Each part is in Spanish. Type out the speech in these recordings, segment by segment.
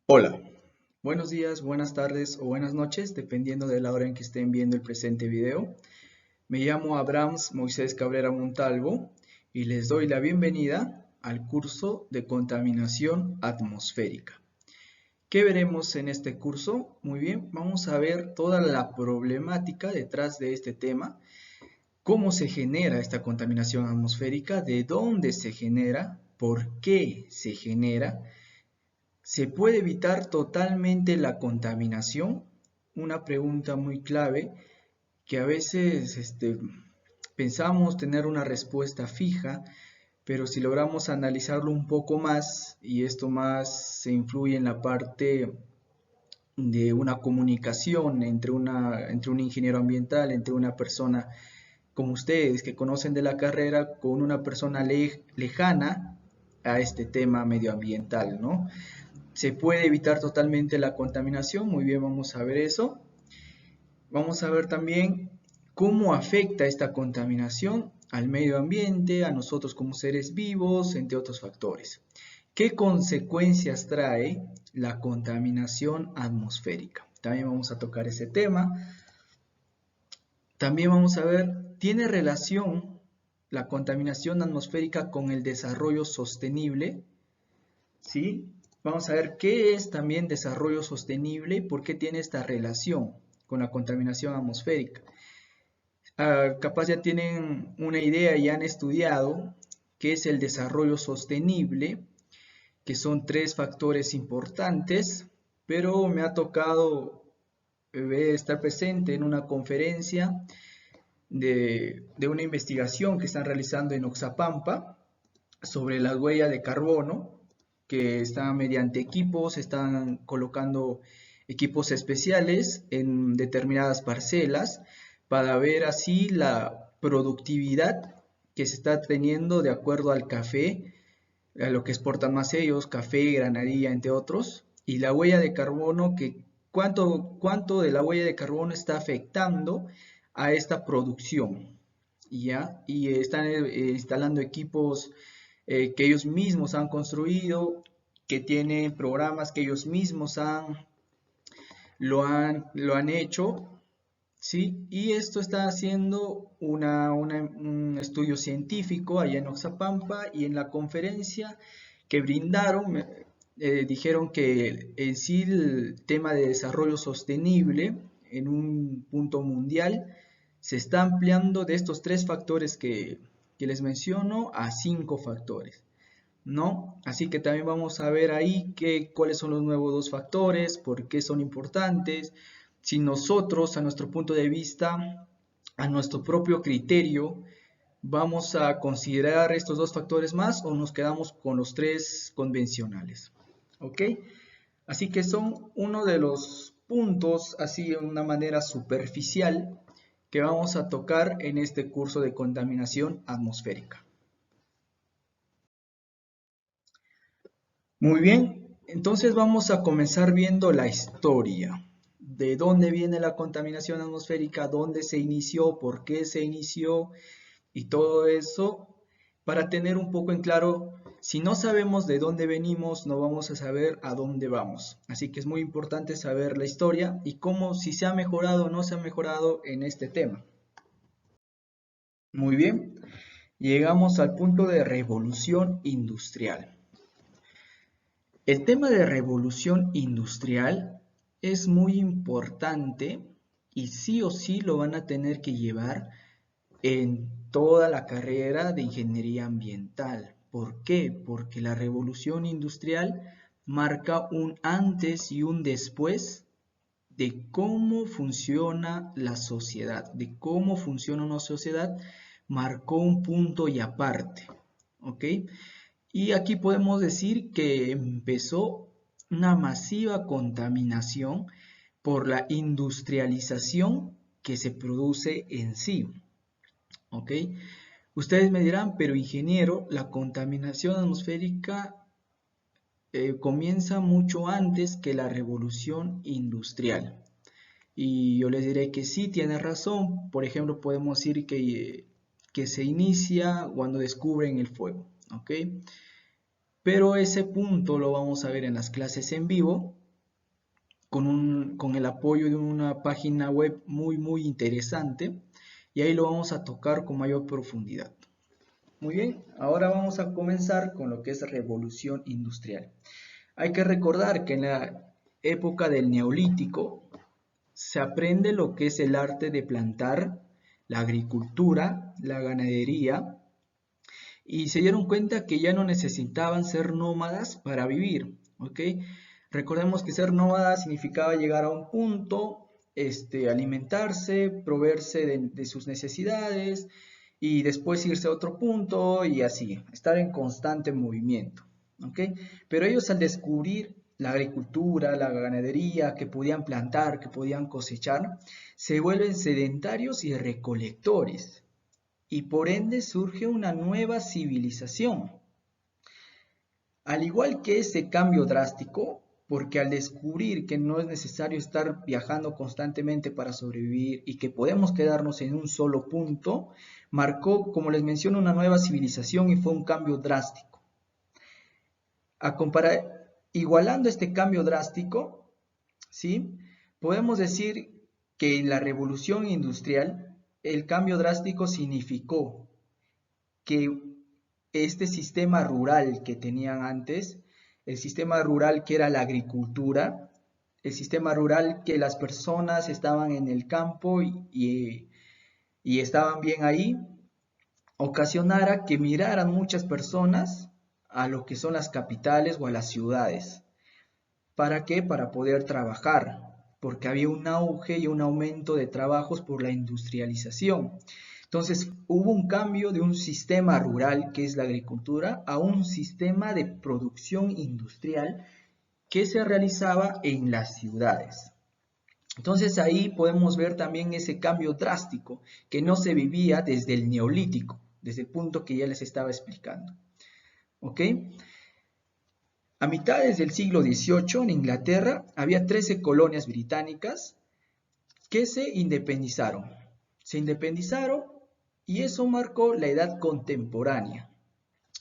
Hola, buenos días, buenas tardes o buenas noches, dependiendo de la hora en que estén viendo el presente video. Me llamo Abrams Moisés Cabrera Montalvo y les doy la bienvenida al curso de contaminación atmosférica. ¿Qué veremos en este curso? Muy bien, vamos a ver toda la problemática detrás de este tema, cómo se genera esta contaminación atmosférica, de dónde se genera, por qué se genera. ¿Se puede evitar totalmente la contaminación? Una pregunta muy clave que a veces pensamos tener una respuesta fija, pero si logramos analizarlo un poco más, y esto más se influye en la parte de una comunicación entre un ingeniero ambiental, entre una persona como ustedes que conocen de la carrera, con una persona lejana a este tema medioambiental, ¿no? ¿Se puede evitar totalmente la contaminación? Muy bien, vamos a ver eso. Vamos a ver también cómo afecta esta contaminación al medio ambiente, a nosotros como seres vivos, entre otros factores. ¿Qué consecuencias trae la contaminación atmosférica? También vamos a tocar ese tema. También vamos a ver, ¿tiene relación la contaminación atmosférica con el desarrollo sostenible? ¿Sí? Vamos a ver qué es también desarrollo sostenible y por qué tiene esta relación con la contaminación atmosférica. Capaz ya tienen una idea y han estudiado qué es el desarrollo sostenible, que son tres factores importantes, pero me ha tocado estar presente en una conferencia de una investigación que están realizando en Oxapampa sobre la huella de carbono, que están mediante equipos, están colocando equipos especiales en determinadas parcelas para ver así la productividad que se está teniendo de acuerdo al café, a lo que exportan más ellos, café, granadilla, entre otros, y la huella de carbono, que cuánto de la huella de carbono está afectando a esta producción, ¿ya? Y están instalando equipos que ellos mismos han construido, que tienen programas que ellos mismos lo han hecho, ¿sí? Y esto está haciendo un estudio científico allá en Oxapampa, y en la conferencia que brindaron dijeron que en sí el tema de desarrollo sostenible en un punto mundial se está ampliando de estos tres factores que les menciono a 5 factores, ¿no? Así que también vamos a ver ahí cuáles son los nuevos 2 factores, por qué son importantes, si nosotros, a nuestro punto de vista, a nuestro propio criterio, vamos a considerar estos 2 factores más o nos quedamos con los tres convencionales, ¿ok? Así que son uno de los puntos, así de una manera superficial, que vamos a tocar en este curso de contaminación atmosférica. Muy bien, entonces vamos a comenzar viendo la historia. ¿De dónde viene la contaminación atmosférica? ¿Dónde se inició? ¿Por qué se inició? Y todo eso para tener un poco en claro, si no sabemos de dónde venimos, no vamos a saber a dónde vamos. Así que es muy importante saber la historia y cómo, si se ha mejorado o no se ha mejorado en este tema. Muy bien, llegamos al punto de revolución industrial. El tema de revolución industrial es muy importante y sí o sí lo van a tener que llevar en toda la carrera de ingeniería ambiental. ¿Por qué? Porque la revolución industrial marca un antes y un después de cómo funciona la sociedad, de cómo funciona una sociedad, marcó un punto y aparte, ¿ok? Y aquí podemos decir que empezó una masiva contaminación por la industrialización que se produce en sí. ¿Ok? Ustedes me dirán, pero ingeniero, la contaminación atmosférica comienza mucho antes que la revolución industrial. Y yo les diré que sí, tiene razón. Por ejemplo, podemos decir que se inicia cuando descubren el fuego. ¿Ok? pero ese punto lo vamos a ver en las clases en vivo con el apoyo de una página web muy interesante, y ahí lo vamos a tocar con mayor profundidad. Muy bien, ahora vamos a comenzar con lo que es revolución industrial. Hay que recordar que en la época del Neolítico se aprende lo que es el arte de plantar, la agricultura, la ganadería, y se dieron cuenta que ya no necesitaban ser nómadas para vivir, ¿ok? Recordemos que ser nómada significaba llegar a un punto, alimentarse, proveerse de sus necesidades y después irse a otro punto y así, estar en constante movimiento, ¿ok? Pero ellos al descubrir la agricultura, la ganadería, que podían plantar, que podían cosechar, se vuelven sedentarios y recolectores, y por ende surge una nueva civilización. Al igual que ese cambio drástico, porque al descubrir que no es necesario estar viajando constantemente para sobrevivir y que podemos quedarnos en un solo punto, marcó, como les menciono, una nueva civilización y fue un cambio drástico. Igualando este cambio drástico, ¿sí? Podemos decir que en la revolución industrial el cambio drástico significó que este sistema rural que tenían antes, el sistema rural que era la agricultura, el sistema rural que las personas estaban en el campo y estaban bien ahí, ocasionara que miraran muchas personas a lo que son las capitales o a las ciudades. ¿Para qué? Para poder trabajar, porque había un auge y un aumento de trabajos por la industrialización. Entonces hubo un cambio de un sistema rural, que es la agricultura, a un sistema de producción industrial que se realizaba en las ciudades. Entonces ahí podemos ver también ese cambio drástico que no se vivía desde el Neolítico, desde el punto que ya les estaba explicando. ¿Ok? A mitades del siglo XVIII en Inglaterra había 13 colonias británicas que se independizaron. Se independizaron y eso marcó la edad contemporánea.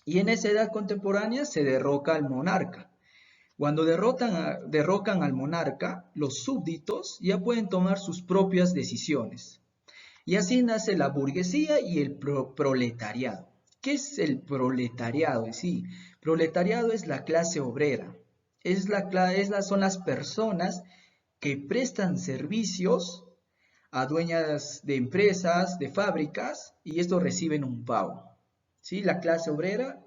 Y en esa edad contemporánea se derroca al monarca. Cuando derrocan al monarca, los súbditos ya pueden tomar sus propias decisiones. Y así nace la burguesía y el proletariado. ¿Qué es el proletariado? Sí, proletariado es la clase obrera. Son las personas que prestan servicios a dueñas de empresas, de fábricas, y estos reciben un pago. ¿Sí? La clase obrera,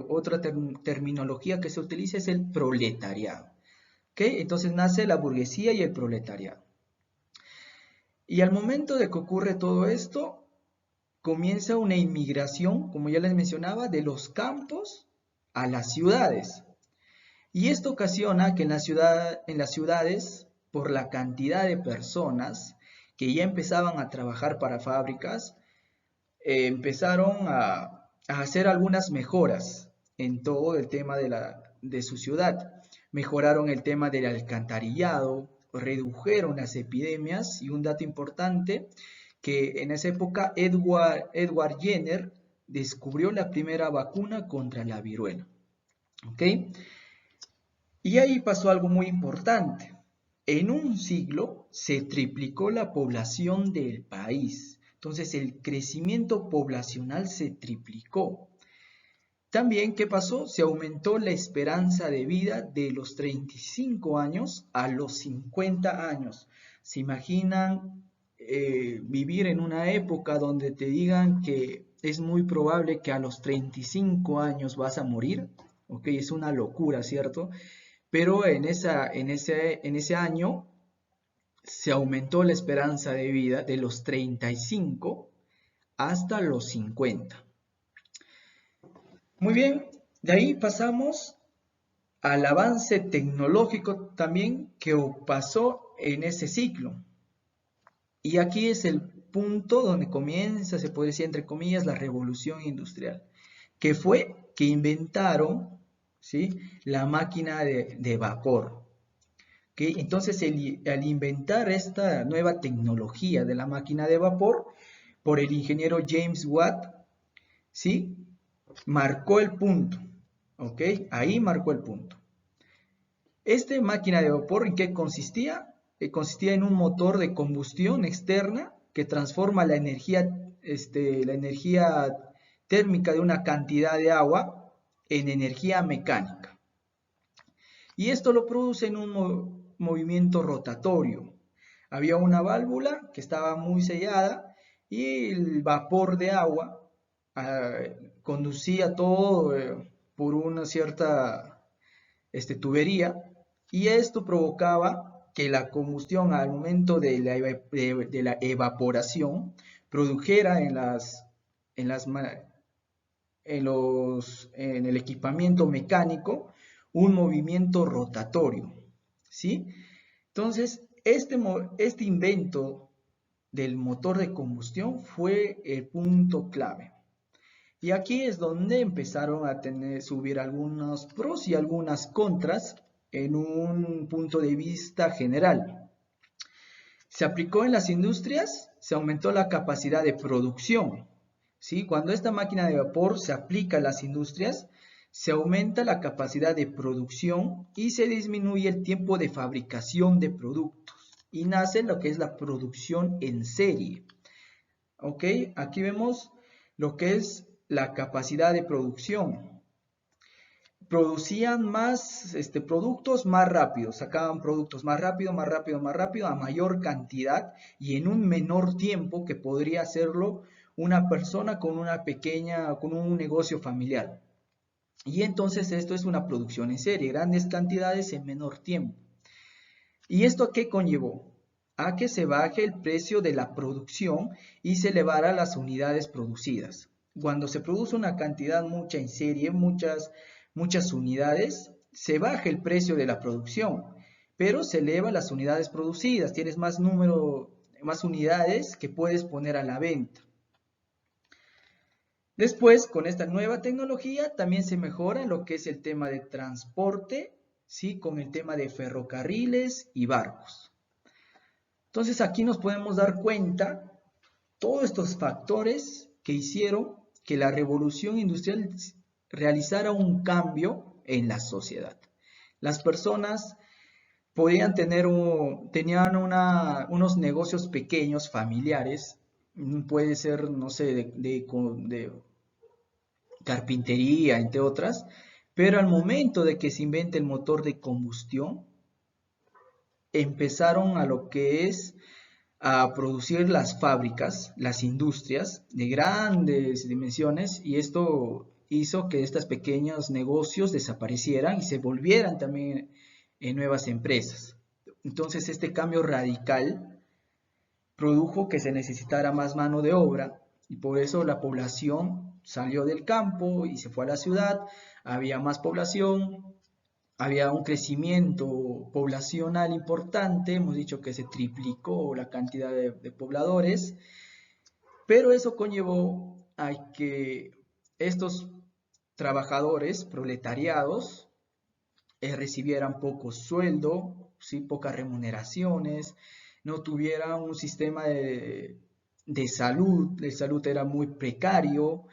otra terminología que se utiliza es el proletariado. ¿Okay? Entonces nace la burguesía y el proletariado. Y al momento de que ocurre todo esto, comienza una inmigración, como ya les mencionaba, de los campos a las ciudades. Y esto ocasiona que en las ciudades, por la cantidad de personas que ya empezaban a trabajar para fábricas, empezaron a hacer algunas mejoras en todo el tema de su ciudad. Mejoraron el tema del alcantarillado, redujeron las epidemias, y un dato importante, que en esa época Edward Jenner descubrió la primera vacuna contra la viruela. ¿Ok? Y ahí pasó algo muy importante. En un siglo se triplicó la población del país. Entonces el crecimiento poblacional se triplicó. También, ¿qué pasó? Se aumentó la esperanza de vida de los 35 años a los 50 años. ¿Se imaginan vivir en una época donde te digan que es muy probable que a los 35 años vas a morir? Ok, es una locura, ¿cierto? Pero en ese año se aumentó la esperanza de vida de los 35 hasta los 50. Muy bien, de ahí pasamos al avance tecnológico también que pasó en ese ciclo. Y aquí es el punto donde comienza, se puede decir entre comillas, la revolución industrial, que fue que inventaron, ¿sí?, la máquina de vapor. ¿Okay? Entonces, al inventar esta nueva tecnología de la máquina de vapor, por el ingeniero James Watt, ¿sí?, marcó el punto. ¿Ok? Ahí marcó el punto. Esta máquina de vapor, ¿en qué consistía? Consistía en un motor de combustión externa que transforma la energía térmica de una cantidad de agua en energía mecánica. Y esto lo produce en un movimiento rotatorio. Había una válvula que estaba muy sellada y el vapor de agua conducía todo por una cierta tubería, y esto provocaba que la combustión al momento de la evaporación produjera en el equipamiento mecánico un movimiento rotatorio, ¿sí? Entonces, este invento del motor de combustión fue el punto clave. Y aquí es donde empezaron a subir algunos pros y algunas contras en un punto de vista general. Se aplicó en las industrias, se aumentó la capacidad de producción, ¿sí? Cuando esta máquina de vapor se aplica a las industrias, se aumenta la capacidad de producción y se disminuye el tiempo de fabricación de productos. Y nace lo que es la producción en serie. ¿Ok? Aquí vemos lo que es la capacidad de producción. Producían más productos más rápido, sacaban productos más rápido, más rápido, más rápido, a mayor cantidad y en un menor tiempo que podría hacerlo una persona con un negocio familiar. Y entonces esto es una producción en serie, grandes cantidades en menor tiempo. ¿Y esto a qué conllevó? A que se baje el precio de la producción y se elevara las unidades producidas. Cuando se produce una cantidad mucha en serie, muchas unidades, se baja el precio de la producción, pero se eleva las unidades producidas, tienes más unidades que puedes poner a la venta. Después, con esta nueva tecnología, también se mejora lo que es el tema de transporte, ¿sí? Con el tema de ferrocarriles y barcos. Entonces aquí nos podemos dar cuenta todos estos factores que hicieron que la revolución industrial realizara un cambio en la sociedad. Las personas tenían unos negocios pequeños, familiares, puede ser, no sé, de carpintería, entre otras, pero al momento de que se inventa el motor de combustión, empezaron a lo que es a producir las fábricas, las industrias de grandes dimensiones, y esto hizo que estos pequeños negocios desaparecieran y se volvieran también en nuevas empresas. Entonces este cambio radical produjo que se necesitara más mano de obra y por eso la población salió del campo y se fue a la ciudad, había más población, había un crecimiento poblacional importante, hemos dicho que se triplicó la cantidad de pobladores, pero eso conllevó a que estos trabajadores, proletariados, recibieran poco sueldo, ¿sí? Pocas remuneraciones, no tuvieran un sistema de salud era muy precario.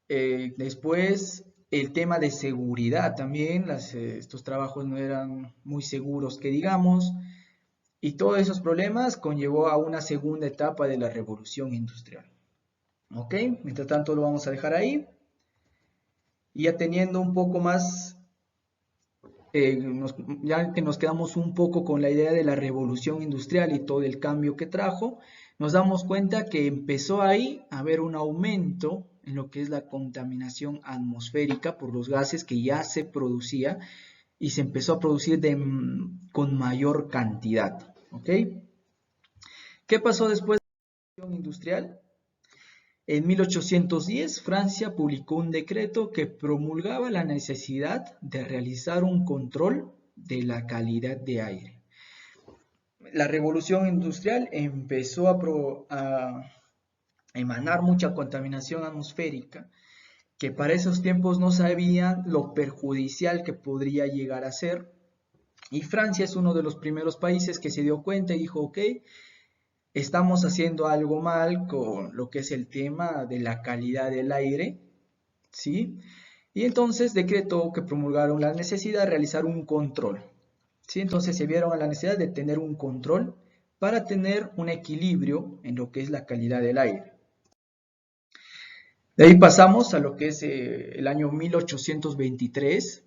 Después, el tema de seguridad también, estos trabajos no eran muy seguros que digamos, y todos esos problemas conllevó a una segunda etapa de la revolución industrial. ¿Ok? Mientras tanto lo vamos a dejar ahí. Y ya teniendo un poco más, ya que nos quedamos un poco con la idea de la revolución industrial y todo el cambio que trajo, nos damos cuenta que empezó ahí a haber un aumento en lo que es la contaminación atmosférica por los gases que ya se producía y se empezó a producir con mayor cantidad. ¿Ok? ¿Qué pasó después de la revolución industrial? En 1810, Francia publicó un decreto que promulgaba la necesidad de realizar un control de la calidad de aire. La revolución industrial empezó a emanar mucha contaminación atmosférica, que para esos tiempos no sabían lo perjudicial que podría llegar a ser. Y Francia es uno de los primeros países que se dio cuenta y dijo, ok, estamos haciendo algo mal con lo que es el tema de la calidad del aire, ¿sí? Y entonces decretó que promulgaron la necesidad de realizar un control. ¿Sí? Entonces se vieron a la necesidad de tener un control para tener un equilibrio en lo que es la calidad del aire. De ahí pasamos a lo que es el año 1823.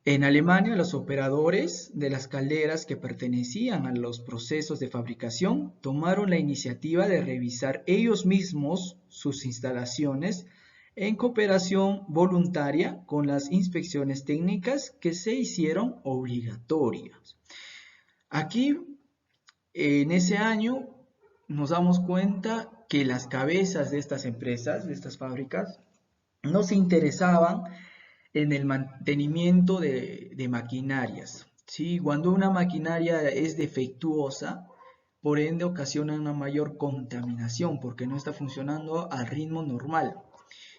En Alemania, los operadores de las calderas que pertenecían a los procesos de fabricación tomaron la iniciativa de revisar ellos mismos sus instalaciones en cooperación voluntaria con las inspecciones técnicas que se hicieron obligatorias. Aquí, en ese año, nos damos cuenta que las cabezas de estas empresas, de estas fábricas, no se interesaban en el mantenimiento de maquinarias. ¿Sí? Cuando una maquinaria es defectuosa, por ende ocasiona una mayor contaminación porque no está funcionando al ritmo normal.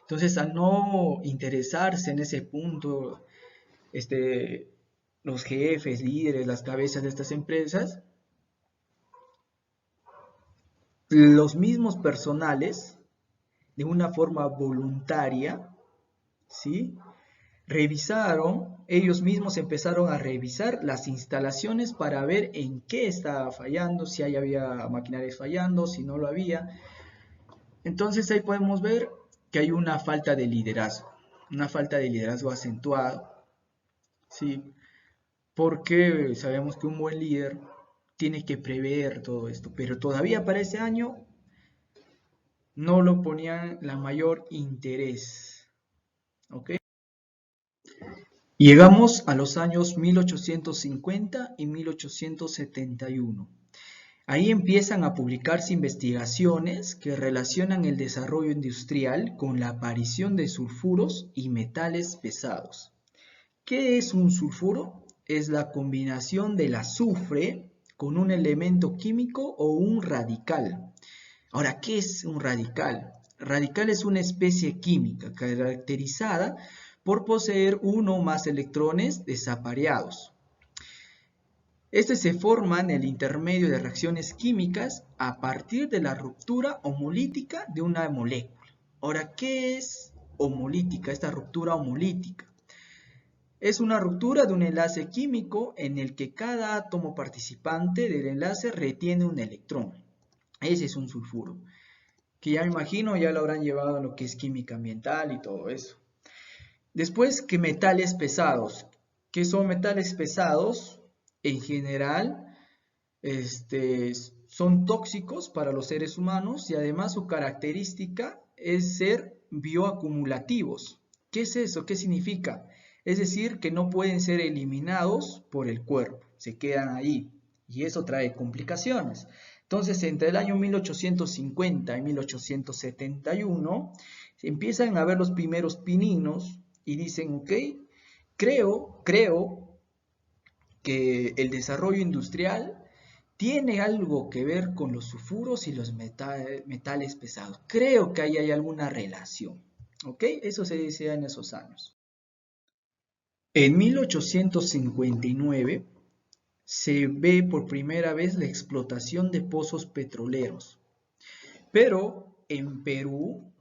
Entonces, al no interesarse en ese punto, los jefes, líderes, las cabezas de estas empresas, los mismos personales, de una forma voluntaria, ¿sí? Ellos mismos empezaron a revisar las instalaciones para ver en qué estaba fallando, si ahí había maquinarias fallando, si no lo había. Entonces ahí podemos ver que hay una falta de liderazgo acentuado, ¿sí? Porque sabemos que un buen líder tiene que prever todo esto, pero todavía para ese año no lo ponían la mayor interés, ¿ok? Llegamos a los años 1850 y 1871. Ahí empiezan a publicarse investigaciones que relacionan el desarrollo industrial con la aparición de sulfuros y metales pesados. ¿Qué es un sulfuro? Es la combinación del azufre con un elemento químico o un radical. Ahora, ¿qué es un radical? Radical es una especie química caracterizada por poseer uno o más electrones desapareados. Se forma en el intermedio de reacciones químicas a partir de la ruptura homolítica de una molécula. Ahora, ¿qué es homolítica? Esta ruptura homolítica es una ruptura de un enlace químico en el que cada átomo participante del enlace retiene un electrón. Ese es un sulfuro, que ya me imagino ya lo habrán llevado a lo que es química ambiental y todo eso. Después, que metales pesados. ¿Qué son metales pesados? En general, son tóxicos para los seres humanos y además su característica es ser bioacumulativos. ¿Qué es eso? ¿Qué significa? Es decir, que no pueden ser eliminados por el cuerpo, se quedan ahí y eso trae complicaciones. Entonces, entre el año 1850 y 1871, empiezan a ver los primeros pininos y dicen, ok, creo que el desarrollo industrial tiene algo que ver con los sulfuros y los metales pesados. Creo que ahí hay alguna relación. ¿Ok? Eso se decía en esos años. En 1859 se ve por primera vez la explotación de pozos petroleros. Pero en Perú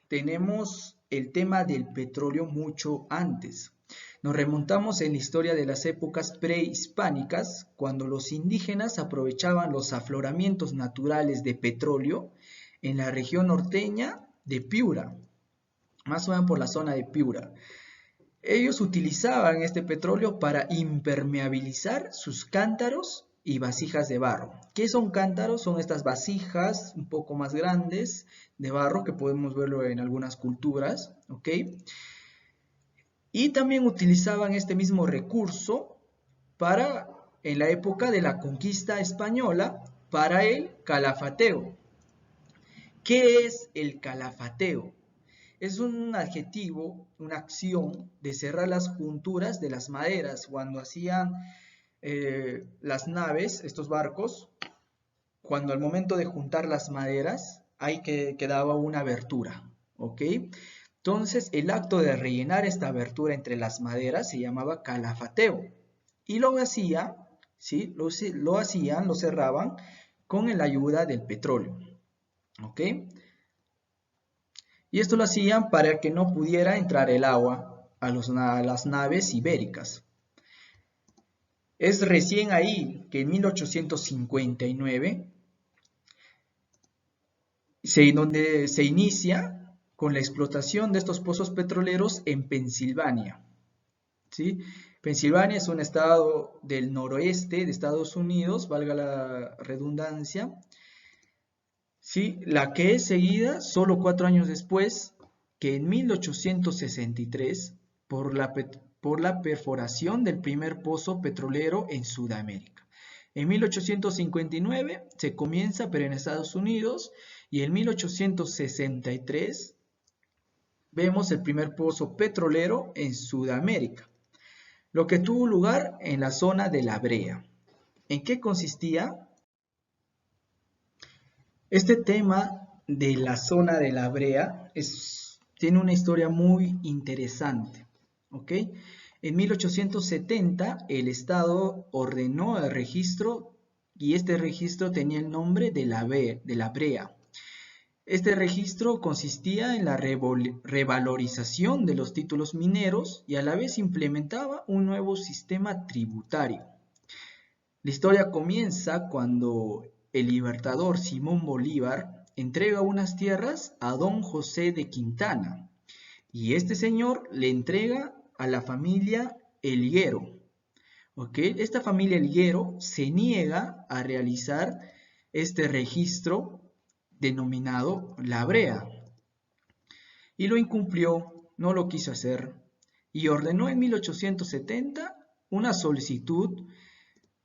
tenemos el tema del petróleo mucho antes. Nos remontamos en la historia de las épocas prehispánicas, cuando los indígenas aprovechaban los afloramientos naturales de petróleo en la región norteña de Piura, más o menos por la zona de Piura. Ellos utilizaban este petróleo para impermeabilizar sus cántaros y vasijas de barro. ¿Qué son cántaros? Son estas vasijas un poco más grandes de barro que podemos verlo en algunas culturas, ¿ok? Y también utilizaban este mismo recurso en la época de la conquista española, para el calafateo. ¿Qué es el calafateo? Es un adjetivo, una acción de cerrar las junturas de las maderas. Cuando hacían las naves, estos barcos, cuando al momento de juntar las maderas, ahí quedaba una abertura, ¿ok? Entonces, el acto de rellenar esta abertura entre las maderas se llamaba calafateo. Y lo hacían, ¿sí? Lo cerraban con la ayuda del petróleo, ¿ok? Y esto lo hacían para que no pudiera entrar el agua a las naves ibéricas. Es recién ahí que en 1859 donde se inicia con la explotación de estos pozos petroleros en Pensilvania. ¿Sí? Pensilvania es un estado del noroeste de Estados Unidos, valga la redundancia, ¿sí? La que es seguida solo 4 años después, que en 1863, por la perforación del primer pozo petrolero en Sudamérica. En 1859 se comienza, pero en Estados Unidos, y en 1863 vemos el primer pozo petrolero en Sudamérica, lo que tuvo lugar en la zona de La Brea. ¿En qué consistía? Este tema de la zona de La Brea tiene una historia muy interesante, ¿ok? En 1870 el Estado ordenó el registro y este registro tenía el nombre de La Brea. Este registro consistía en la revalorización de los títulos mineros y a la vez implementaba un nuevo sistema tributario. La historia comienza cuando el libertador Simón Bolívar entrega unas tierras a don José de Quintana y este señor le entrega a la familia Elguero. ¿Okay? Esta familia Elguero se niega a realizar este registro denominado La Brea y lo incumplió, no lo quiso hacer y ordenó en 1870 una solicitud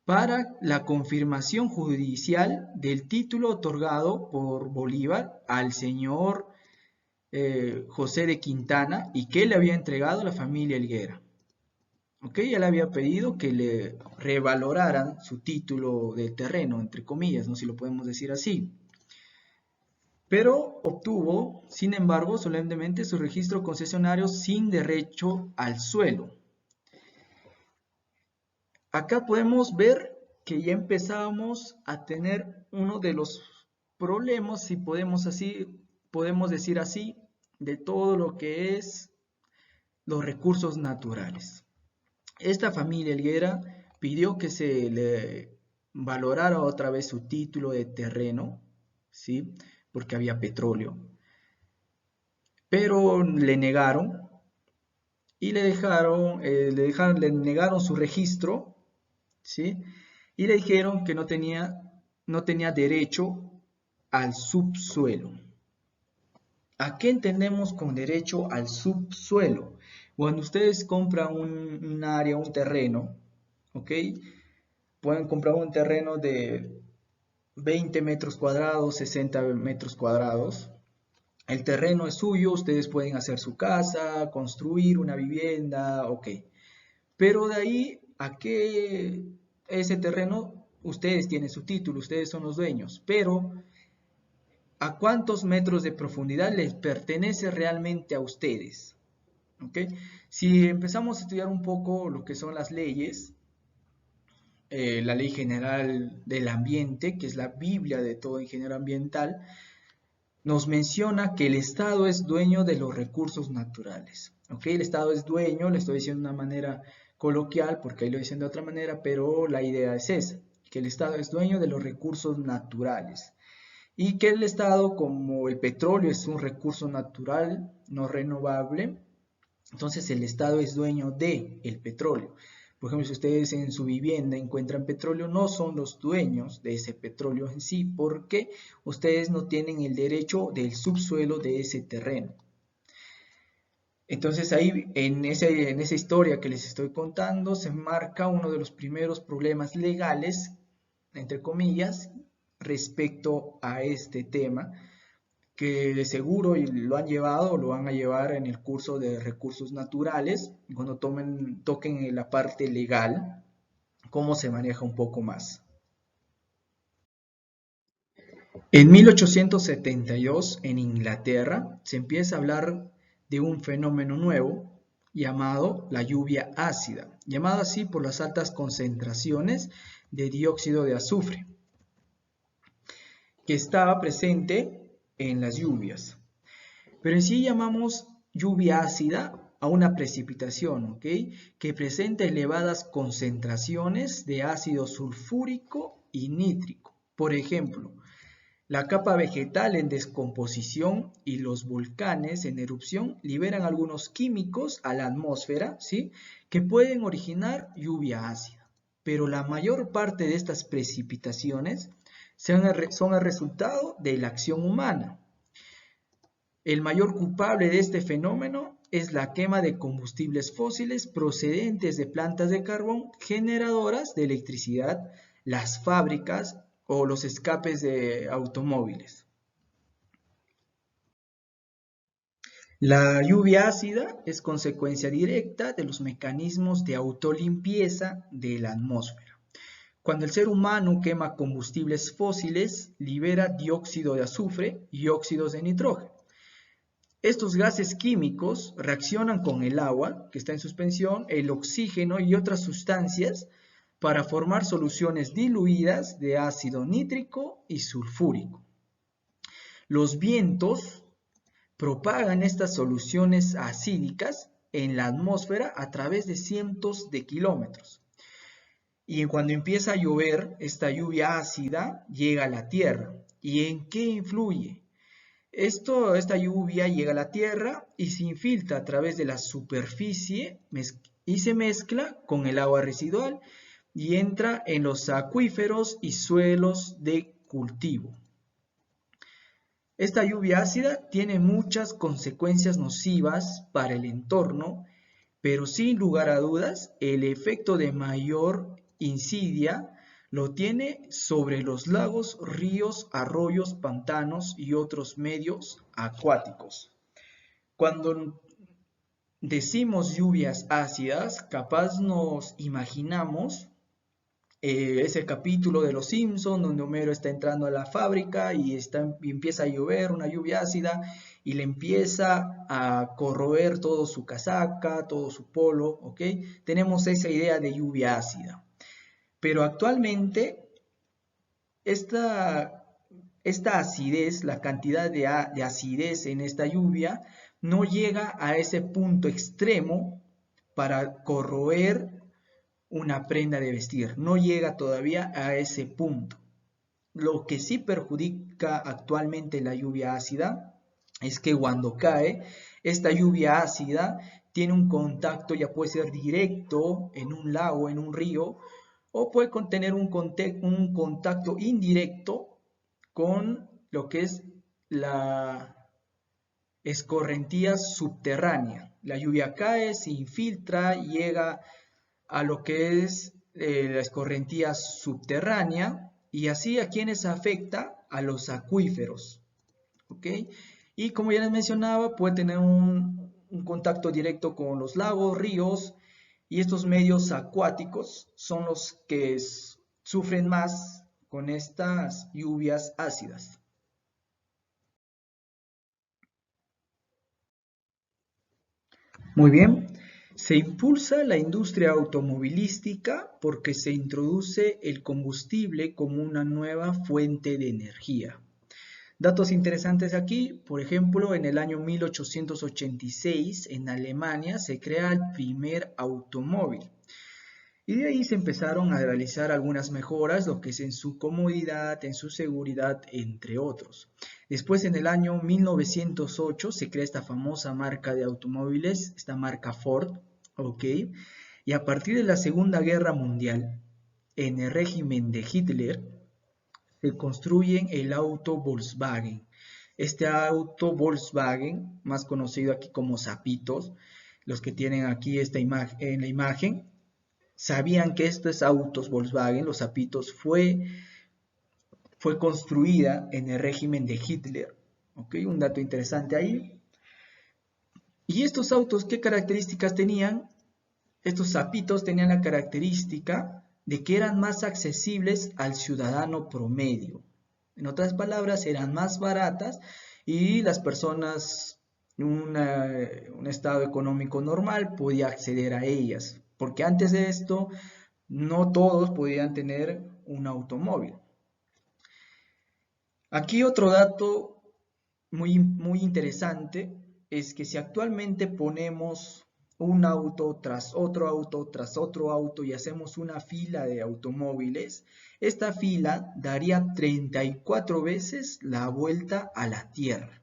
para la confirmación judicial del título otorgado por Bolívar al señor José de Quintana y que le había entregado a la familia Elguera. ¿Okay? Ya le había pedido que le revaloraran su título de terreno, entre comillas, ¿no? Si lo podemos decir así. Pero obtuvo, sin embargo, solemnemente su registro concesionario sin derecho al suelo. Acá podemos ver que ya empezamos a tener uno de los problemas, si podemos decir así, de todo lo que es los recursos naturales. Esta familia Elguera pidió que se le valorara otra vez su título de terreno, ¿sí? Porque había petróleo, pero le negaron y le negaron su registro, ¿sí? Y le dijeron que no tenía derecho al subsuelo. ¿A qué entendemos con derecho al subsuelo? Cuando ustedes compran un área, un terreno, ¿ok? Pueden comprar un terreno de 20 metros cuadrados, 60 metros cuadrados. El terreno es suyo, ustedes pueden hacer su casa, construir una vivienda, ok. Pero de ahí a que ese terreno, ustedes tienen su título, ustedes son los dueños, pero ¿a cuántos metros de profundidad les pertenece realmente a ustedes? ¿Okay? Si empezamos a estudiar un poco lo que son las leyes, la Ley General del Ambiente, que es la Biblia de todo ingeniero ambiental, nos menciona que el Estado es dueño de los recursos naturales. ¿Okay? El Estado es dueño, le estoy diciendo de una manera coloquial, porque ahí lo dicen de otra manera, pero la idea es esa, que el Estado es dueño de los recursos naturales. Y que el Estado, como el petróleo es un recurso natural, no renovable, entonces el Estado es dueño del petróleo. Por ejemplo, si ustedes en su vivienda encuentran petróleo, no son los dueños de ese petróleo en sí, porque ustedes no tienen el derecho del subsuelo de ese terreno. Entonces ahí, en esa historia que les estoy contando, se marca uno de los primeros problemas legales, entre comillas, respecto a este tema, que de seguro lo han llevado o lo van a llevar en el curso de recursos naturales, cuando toquen la parte legal, cómo se maneja un poco más. En 1872, en Inglaterra, se empieza a hablar de un fenómeno nuevo llamado la lluvia ácida, llamado así por las altas concentraciones de dióxido de azufre, que estaba presente en las lluvias. Pero en sí llamamos lluvia ácida a una precipitación, ¿ok? Que presenta elevadas concentraciones de ácido sulfúrico y nítrico. Por ejemplo, la capa vegetal en descomposición y los volcanes en erupción liberan algunos químicos a la atmósfera, ¿sí? Que pueden originar lluvia ácida. Pero la mayor parte de estas precipitaciones son el resultado de la acción humana. El mayor culpable de este fenómeno es la quema de combustibles fósiles procedentes de plantas de carbón generadoras de electricidad, las fábricas o los escapes de automóviles. La lluvia ácida es consecuencia directa de los mecanismos de autolimpieza de la atmósfera. Cuando el ser humano quema combustibles fósiles, libera dióxido de azufre y óxidos de nitrógeno. Estos gases químicos reaccionan con el agua, que está en suspensión, el oxígeno y otras sustancias para formar soluciones diluidas de ácido nítrico y sulfúrico. Los vientos propagan estas soluciones acídicas en la atmósfera a través de cientos de kilómetros. Y cuando empieza a llover, esta lluvia ácida llega a la Tierra. ¿Y en qué influye? Esta lluvia llega a la Tierra y se infiltra a través de la superficie y se mezcla con el agua residual y entra en los acuíferos y suelos de cultivo. Esta lluvia ácida tiene muchas consecuencias nocivas para el entorno, pero sin lugar a dudas, el efecto de mayor incidia lo tiene sobre los lagos, ríos, arroyos, pantanos y otros medios acuáticos. Cuando decimos lluvias ácidas, capaz nos imaginamos ese capítulo de Los Simpson donde Homero está entrando a la fábrica y empieza a llover una lluvia ácida y le empieza a corroer todo su casaca, todo su polo, ¿ok? Tenemos esa idea de lluvia ácida. Pero actualmente esta acidez, la cantidad de acidez en esta lluvia no llega a ese punto extremo para corroer una prenda de vestir, no llega todavía a ese punto. Lo que sí perjudica actualmente la lluvia ácida es que cuando cae, esta lluvia ácida tiene un contacto, ya puede ser directo en un lago, en un río, o puede contener un contacto indirecto con lo que es la escorrentía subterránea. La lluvia cae, se infiltra, llega a lo que es la escorrentía subterránea y así a quienes afecta a los acuíferos, ¿ok? Y como ya les mencionaba, puede tener un contacto directo con los lagos, ríos, y estos medios acuáticos son los que sufren más con estas lluvias ácidas. Muy bien, se impulsa la industria automovilística porque se introduce el combustible como una nueva fuente de energía. Datos interesantes aquí, por ejemplo, en el año 1886 en Alemania se crea el primer automóvil. Y de ahí se empezaron a realizar algunas mejoras, lo que es en su comodidad, en su seguridad, entre otros. Después, en el año 1908, se crea esta famosa marca de automóviles, esta marca Ford, ¿ok? Y a partir de la Segunda Guerra Mundial, en el régimen de Hitler, se construyen el auto Volkswagen. Este auto Volkswagen, más conocido aquí como Zapitos, los que tienen aquí esta imagen, en la imagen, sabían que estos autos Volkswagen, los Zapitos, fue construida en el régimen de Hitler. ¿Ok? Un dato interesante ahí. ¿Y estos autos qué características tenían? Estos Zapitos tenían la característica de que eran más accesibles al ciudadano promedio. En otras palabras, eran más baratas y las personas en un estado económico normal podía acceder a ellas. Porque antes de esto, no todos podían tener un automóvil. Aquí otro dato muy interesante es que si actualmente ponemos un auto tras otro auto tras otro auto y hacemos una fila de automóviles, esta fila daría 34 veces la vuelta a la Tierra.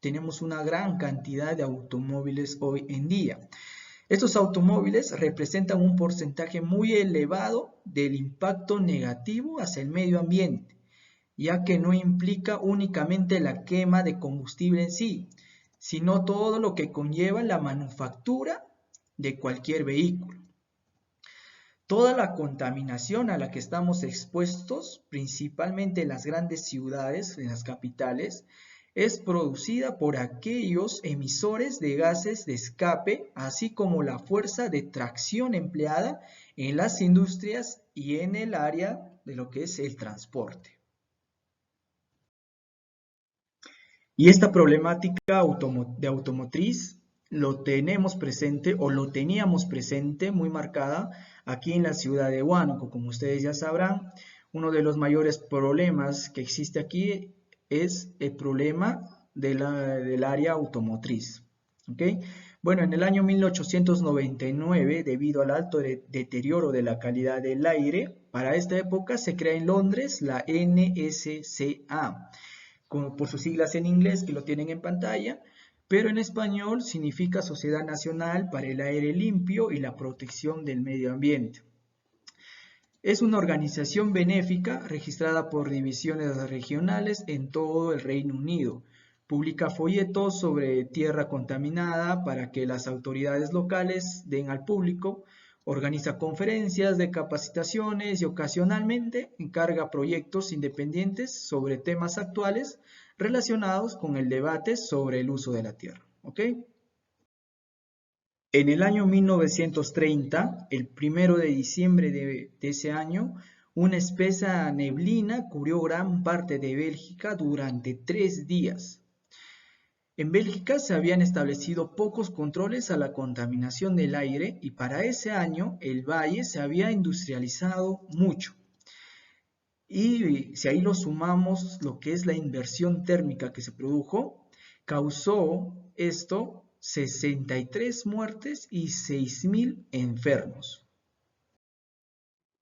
Tenemos una gran cantidad de automóviles hoy en día. Estos automóviles representan un porcentaje muy elevado del impacto negativo hacia el medio ambiente, ya que no implica únicamente la quema de combustible en sí, sino todo lo que conlleva la manufactura de cualquier vehículo. Toda la contaminación a la que estamos expuestos, principalmente en las grandes ciudades, en las capitales, es producida por aquellos emisores de gases de escape, así como la fuerza de tracción empleada en las industrias y en el área de lo que es el transporte. Y esta problemática de automotriz lo tenemos presente o lo teníamos presente muy marcada aquí en la ciudad de Huánuco. Como ustedes ya sabrán, uno de los mayores problemas que existe aquí es el problema del área automotriz. ¿Okay? Bueno, en el año 1899, debido al alto deterioro de la calidad del aire, para esta época se crea en Londres la NSCA, por sus siglas en inglés que lo tienen en pantalla, pero en español significa Sociedad Nacional para el Aire Limpio y la Protección del Medio Ambiente. Es una organización benéfica registrada por divisiones regionales en todo el Reino Unido. Publica folletos sobre tierra contaminada para que las autoridades locales den al público, organiza conferencias de capacitaciones y ocasionalmente encarga proyectos independientes sobre temas actuales relacionados con el debate sobre el uso de la tierra. ¿Ok? En el año 1930, el 1 de diciembre de ese año, una espesa neblina cubrió gran parte de Bélgica durante 3 días. En Bélgica se habían establecido pocos controles a la contaminación del aire y para ese año el valle se había industrializado mucho. Y si ahí lo sumamos lo que es la inversión térmica que se produjo, causó esto 63 muertes y 6.000 enfermos.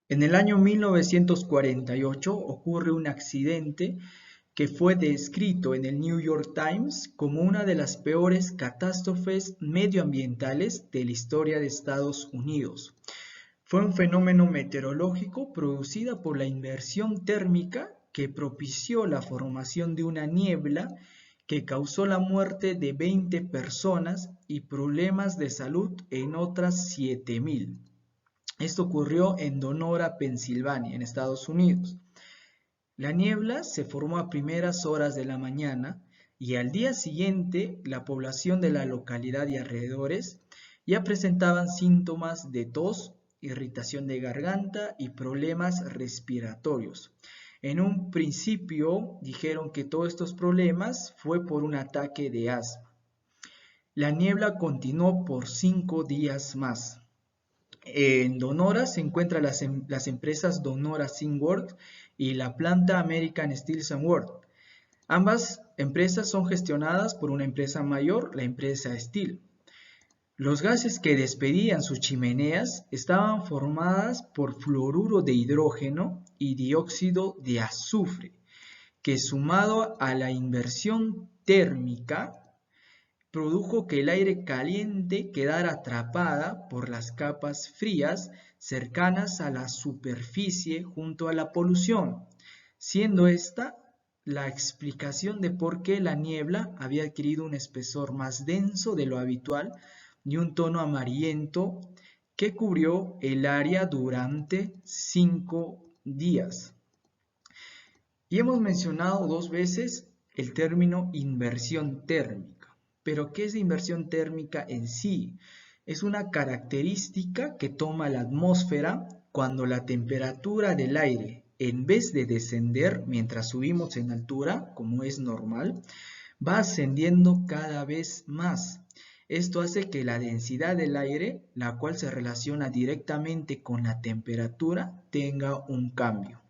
En el año 1948 ocurre un accidente que fue descrito en el New York Times como una de las peores catástrofes medioambientales de la historia de Estados Unidos. Fue un fenómeno meteorológico producido por la inversión térmica que propició la formación de una niebla que causó la muerte de 20 personas y problemas de salud en otras 7.000. Esto ocurrió en Donora, Pensilvania, en Estados Unidos. La niebla se formó a primeras horas de la mañana y al día siguiente la población de la localidad y alrededores ya presentaban síntomas de tos, irritación de garganta y problemas respiratorios. En un principio dijeron que todos estos problemas fue por un ataque de asma. La niebla continuó por 5 días más. En Donora se encuentran las empresas Donora Zinc y la planta American Steel Works. Ambas empresas son gestionadas por una empresa mayor, la empresa Steel. Los gases que despedían sus chimeneas estaban formadas por fluoruro de hidrógeno y dióxido de azufre, que sumado a la inversión térmica produjo que el aire caliente quedara atrapada por las capas frías cercanas a la superficie junto a la polución, siendo esta la explicación de por qué la niebla había adquirido un espesor más denso de lo habitual y un tono amarillento que cubrió el área durante 5 días. Y hemos mencionado 2 veces el término inversión térmica. Pero, ¿qué es la inversión térmica en sí? Es una característica que toma la atmósfera cuando la temperatura del aire, en vez de descender mientras subimos en altura, como es normal, va ascendiendo cada vez más. Esto hace que la densidad del aire, la cual se relaciona directamente con la temperatura, tenga un cambio.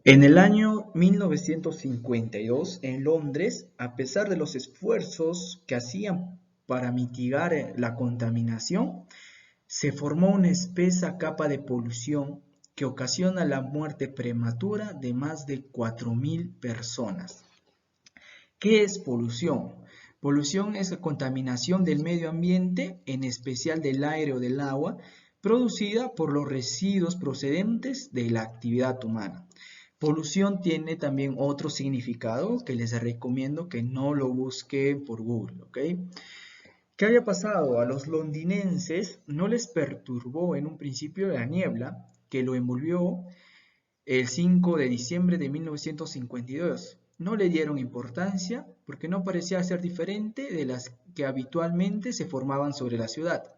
En el año 1952, en Londres, a pesar de los esfuerzos que hacían para mitigar la contaminación, se formó una espesa capa de polución que ocasiona la muerte prematura de más de 4.000 personas. ¿Qué es polución? Polución es la contaminación del medio ambiente, en especial del aire o del agua, producida por los residuos procedentes de la actividad humana. Polución tiene también otro significado que les recomiendo que no lo busquen por Google, ¿ok? ¿Qué había pasado? A los londinenses no les perturbó en un principio la niebla que lo envolvió el 5 de diciembre de 1952. No le dieron importancia porque no parecía ser diferente de las que habitualmente se formaban sobre la ciudad.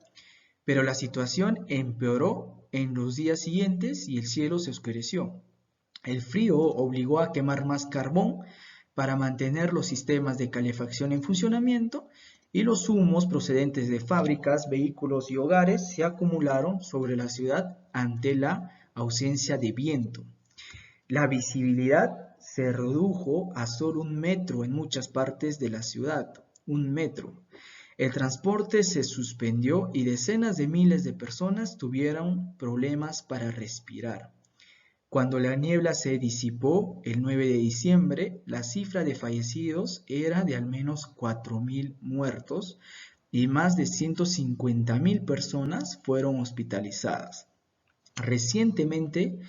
Pero la situación empeoró en los días siguientes y el cielo se oscureció. El frío obligó a quemar más carbón para mantener los sistemas de calefacción en funcionamiento y los humos procedentes de fábricas, vehículos y hogares se acumularon sobre la ciudad ante la ausencia de viento. La visibilidad se redujo a solo 1 metro en muchas partes de la ciudad, 1 metro. El transporte se suspendió y decenas de miles de personas tuvieron problemas para respirar. Cuando la niebla se disipó el 9 de diciembre, la cifra de fallecidos era de al menos 4.000 muertos y más de 150.000 personas fueron hospitalizadas. Recientemente,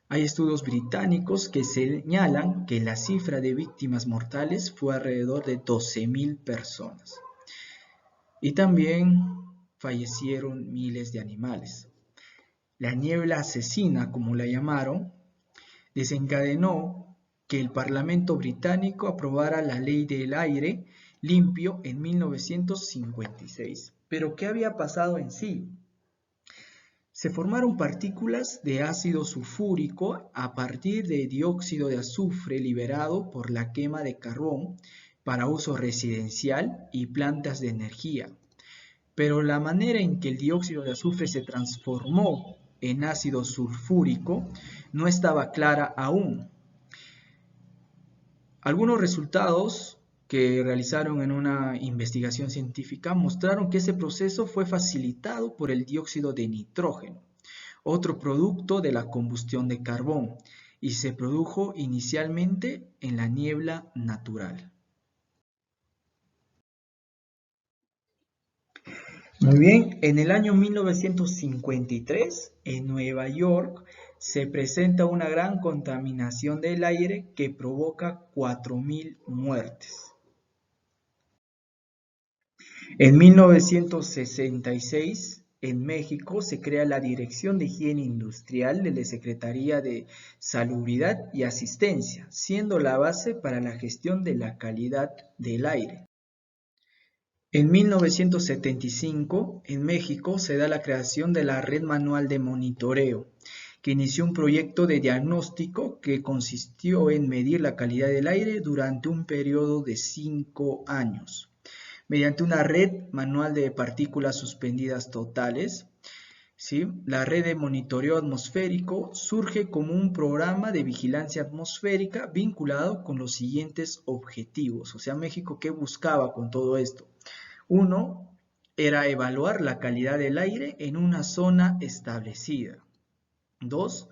hay estudios británicos que señalan que la cifra de víctimas mortales fue alrededor de 12.000 personas. Y también fallecieron miles de animales. La niebla asesina, como la llamaron, desencadenó que el Parlamento británico aprobara la Ley del Aire Limpio en 1956. ¿Pero qué había pasado en sí? Se formaron partículas de ácido sulfúrico a partir de dióxido de azufre liberado por la quema de carbón para uso residencial y plantas de energía. Pero la manera en que el dióxido de azufre se transformó en ácido sulfúrico no estaba clara aún. Algunos resultados que realizaron en una investigación científica mostraron que ese proceso fue facilitado por el dióxido de nitrógeno, otro producto de la combustión de carbón, y se produjo inicialmente en la niebla natural. Muy bien, en el año 1953, en Nueva York, se presenta una gran contaminación del aire que provoca 4.000 muertes. En 1966, en México, se crea la Dirección de Higiene Industrial de la Secretaría de Salubridad y Asistencia, siendo la base para la gestión de la calidad del aire. En 1975, en México, se da la creación de la Red Manual de Monitoreo, que inició un proyecto de diagnóstico que consistió en medir la calidad del aire durante un periodo de 5 años. Mediante una red manual de partículas suspendidas totales, ¿sí? La red de monitoreo atmosférico surge como un programa de vigilancia atmosférica vinculado con los siguientes objetivos. O sea, México, ¿qué buscaba con todo esto? Uno, era evaluar la calidad del aire en una zona establecida. 2,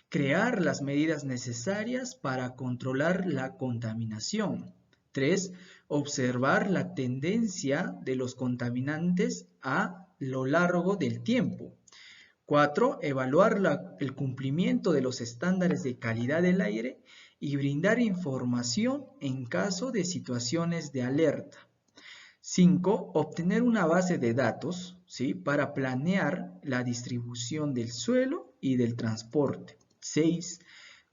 crear las medidas necesarias para controlar la contaminación. 3, observar la tendencia de los contaminantes a lo largo del tiempo. 4, evaluar el cumplimiento de los estándares de calidad del aire y brindar información en caso de situaciones de alerta. 5, obtener una base de datos, ¿sí?, para planear la distribución del suelo y del transporte. 6,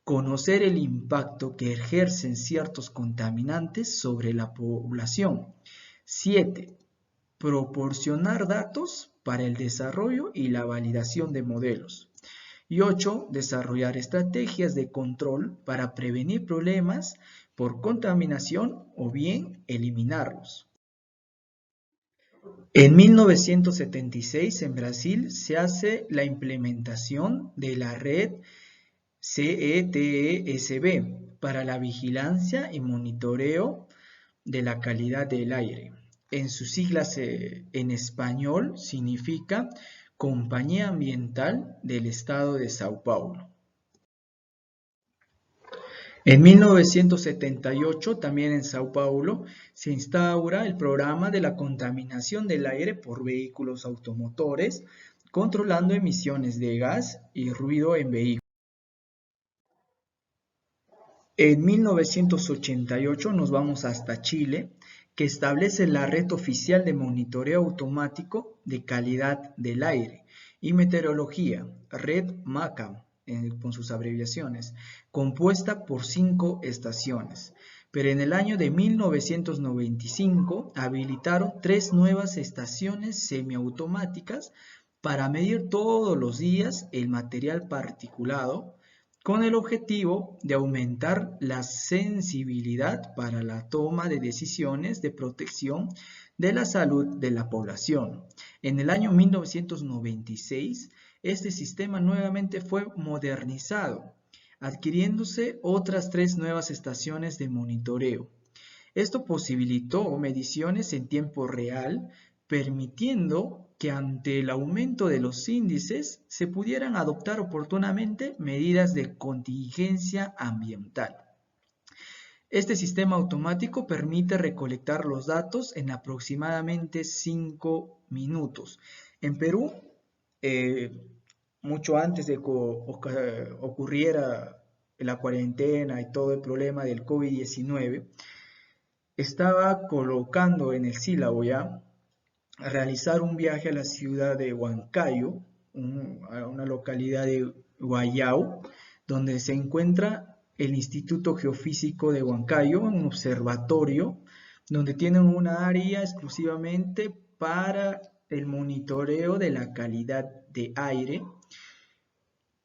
conocer el impacto que ejercen ciertos contaminantes sobre la población. 7, proporcionar datos para el desarrollo y la validación de modelos. Y 8, desarrollar estrategias de control para prevenir problemas por contaminación o bien eliminarlos. En 1976, en Brasil, se hace la implementación de la red CETESB, para la vigilancia y monitoreo de la calidad del aire. En sus siglas en español significa Compañía Ambiental del Estado de Sao Paulo. En 1978, también en Sao Paulo, se instaura el programa de la contaminación del aire por vehículos automotores, controlando emisiones de gas y ruido en vehículos. En 1988 nos vamos hasta Chile, que establece la red oficial de monitoreo automático de calidad del aire y meteorología, Red MACAM, con sus abreviaciones, compuesta por 5 estaciones. Pero en el año de 1995 habilitaron 3 nuevas estaciones semiautomáticas para medir todos los días el material particulado, con el objetivo de aumentar la sensibilidad para la toma de decisiones de protección de la salud de la población. En el año 1996, este sistema nuevamente fue modernizado, adquiriéndose otras 3 nuevas estaciones de monitoreo. Esto posibilitó mediciones en tiempo real, permitiendo que ante el aumento de los índices se pudieran adoptar oportunamente medidas de contingencia ambiental. Este sistema automático permite recolectar los datos en aproximadamente 5 minutos. En Perú, mucho antes de que ocurriera la cuarentena y todo el problema del COVID-19, estaba colocando en el sílabo ya realizar un viaje a la ciudad de Huancayo, a una localidad de Guayao, donde se encuentra el Instituto Geofísico de Huancayo, un observatorio, donde tienen una área exclusivamente para el monitoreo de la calidad de aire.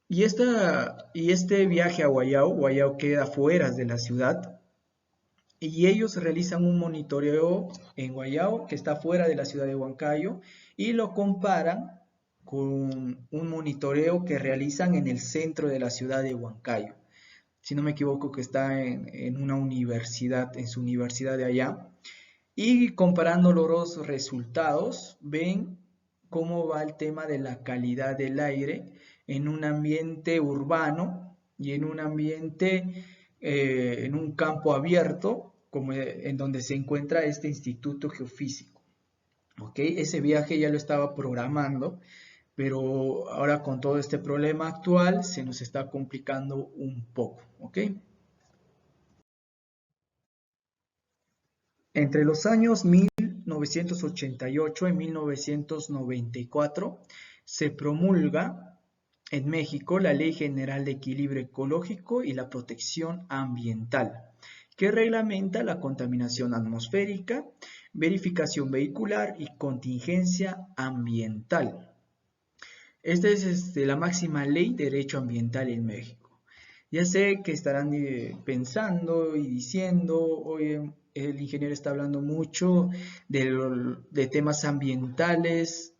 Y este viaje a Guayao queda fuera de la ciudad, y ellos realizan un monitoreo en Guayao, que está fuera de la ciudad de Huancayo, y lo comparan con un monitoreo que realizan en el centro de la ciudad de Huancayo. Si no me equivoco, que está en una universidad, en su universidad de allá. Y comparando los resultados, ven cómo va el tema de la calidad del aire en un ambiente urbano y en un ambiente, en un campo abierto, como en donde se encuentra este Instituto Geofísico. ¿Okay? Ese viaje ya lo estaba programando, pero ahora con todo este problema actual se nos está complicando un poco. ¿Okay? Entre los años 1988 y 1994 se promulga en México la Ley General de Equilibrio Ecológico y la Protección Ambiental, que reglamenta la contaminación atmosférica, verificación vehicular y contingencia ambiental. Esta es la máxima ley de derecho ambiental en México. Ya sé que estarán pensando y diciendo, oye, el ingeniero está hablando mucho de temas ambientales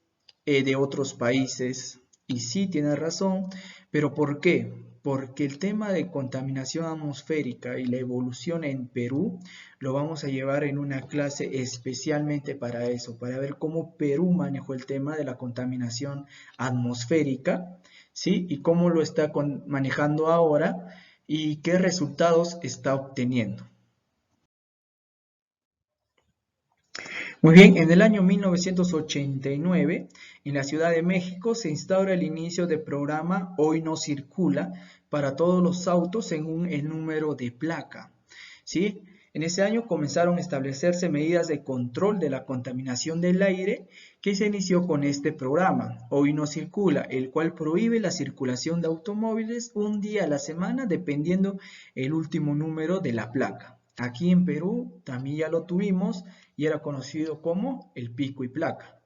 de otros países. Y sí, tiene razón, pero ¿por qué? Porque el tema de contaminación atmosférica y la evolución en Perú lo vamos a llevar en una clase especialmente para eso, para ver cómo Perú manejó el tema de la contaminación atmosférica, ¿sí? Y cómo lo está manejando ahora y qué resultados está obteniendo. Muy bien, en el año 1989, en la Ciudad de México, se instaura el inicio del programa Hoy No Circula para todos los autos en el número de placa. ¿Sí? En ese año comenzaron a establecerse medidas de control de la contaminación del aire que se inició con este programa, Hoy No Circula, el cual prohíbe la circulación de automóviles un día a la semana dependiendo el último número de la placa. Aquí en Perú también ya lo tuvimos y era conocido como el pico y placa.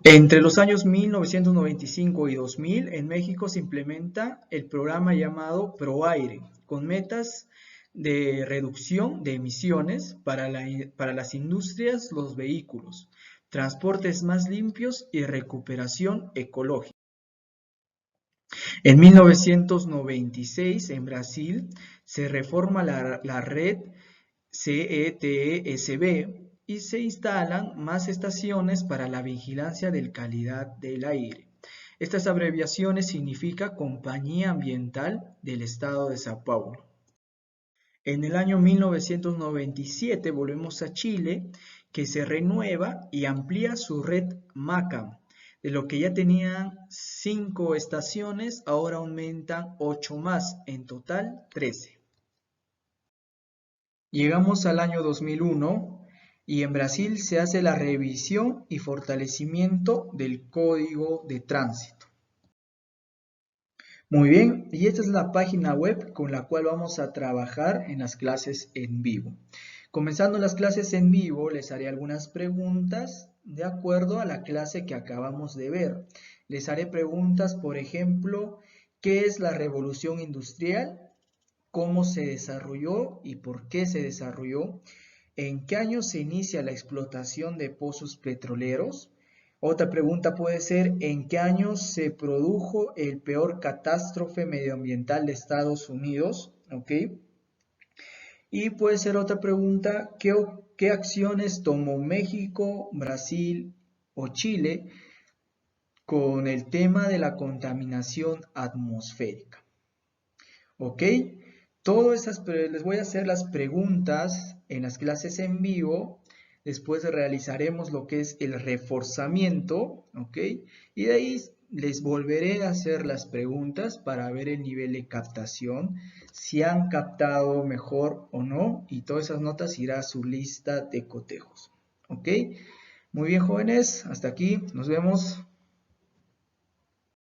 Entre los años 1995 y 2000 en México se implementa el programa llamado ProAire, con metas de reducción de emisiones para las industrias, los vehículos, transportes más limpios y recuperación ecológica. En 1996, en Brasil, se reforma la red CETESB y se instalan más estaciones para la vigilancia de calidad del aire. Estas abreviaciones significan Compañía Ambiental del Estado de Sao Paulo. En el año 1997 volvemos a Chile, que se renueva y amplía su red MACAM. De lo que ya tenían 5 estaciones, ahora aumentan 8 más, en total 13. Llegamos al año 2001 y en Brasil se hace la revisión y fortalecimiento del Código de Tránsito. Muy bien, y esta es la página web con la cual vamos a trabajar en las clases en vivo. Comenzando las clases en vivo, les haré algunas preguntas de acuerdo a la clase que acabamos de ver. Les haré preguntas, por ejemplo, ¿qué es la revolución industrial? ¿Cómo se desarrolló y por qué se desarrolló? ¿En qué año se inicia la explotación de pozos petroleros? Otra pregunta puede ser, ¿en qué año se produjo el peor catástrofe medioambiental de Estados Unidos? ¿Ok? Y puede ser otra pregunta, ¿qué acciones tomó México, Brasil o Chile con el tema de la contaminación atmosférica? ¿Ok? Les voy a hacer las preguntas en las clases en vivo. Después realizaremos lo que es el reforzamiento, ¿ok? Y de ahí les volveré a hacer las preguntas para ver el nivel de captación, si han captado mejor o no, y todas esas notas irá a su lista de cotejos, ¿ok? Muy bien, jóvenes, hasta aquí, nos vemos.